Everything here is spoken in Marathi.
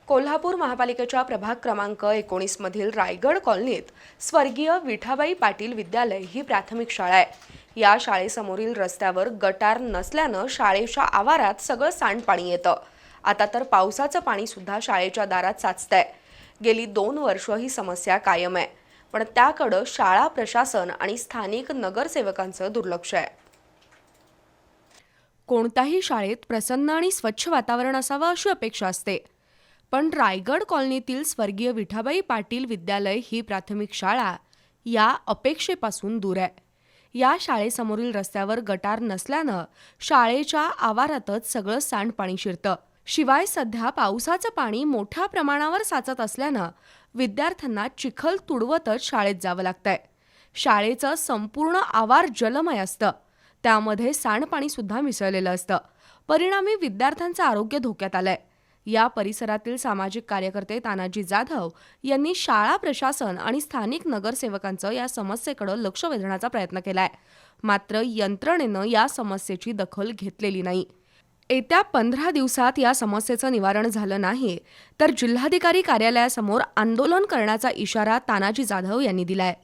कोल्हापूर महापालिकेच्या प्रभाग क्रमांक 19 मधील रायगड कॉलनीत स्वर्गीय विठाबाई पाटील विद्यालय ही प्राथमिक शाळा आहे। या शाळेसमोरील रस्त्यावर गटार नसल्यानं शाळेच्या आवारात सगळं सांडपाणी येतं। आता तर पावसाचं पाणी सुद्धा शाळेच्या दारात साचतंय। गेली 2 वर्ष ही समस्या कायम आहे, पण त्याकडे शाळा प्रशासन आणि स्थानिक नगरसेवकांचं दुर्लक्ष आहे। कोणत्याही शाळेत प्रसन्न आणि स्वच्छ वातावरण असावं अशी अपेक्षा असते, पण रायगड कॉलनीतील स्वर्गीय विठाबाई पाटील विद्यालय ही प्राथमिक शाळा या अपेक्षेपासून दूर आहे। या शाळेसमोरील रस्त्यावर गटार नसल्यानं शाळेच्या आवारातच सगळं सांडपाणी शिरतं। शिवाय सध्या पावसाचं पाणी मोठ्या प्रमाणावर साचत असल्यानं विद्यार्थ्यांना चिखल तुडवतच शाळेत जावं लागतंय। शाळेचं संपूर्ण आवार जलमय असतं, त्यामध्ये सांडपाणी सुद्धा मिसळलेलं असतं। परिणामी विद्यार्थ्यांचं आरोग्य धोक्यात आलंय। या परिसरातील सामाजिक कार्यकर्ते तानाजी जाधव यांनी शाळा प्रशासन आणि स्थानिक नगरसेवकांचं या समस्येकडे लक्ष वेधण्याचा प्रयत्न केलाय, मात्र यंत्रणेनं या समस्येची दखल घेतलेली नाही। येत्या 15 दिवसात या समस्येचं निवारण झालं नाही तर जिल्हाधिकारी कार्यालयासमोर आंदोलन करण्याचा इशारा तानाजी जाधव यांनी दिलाय।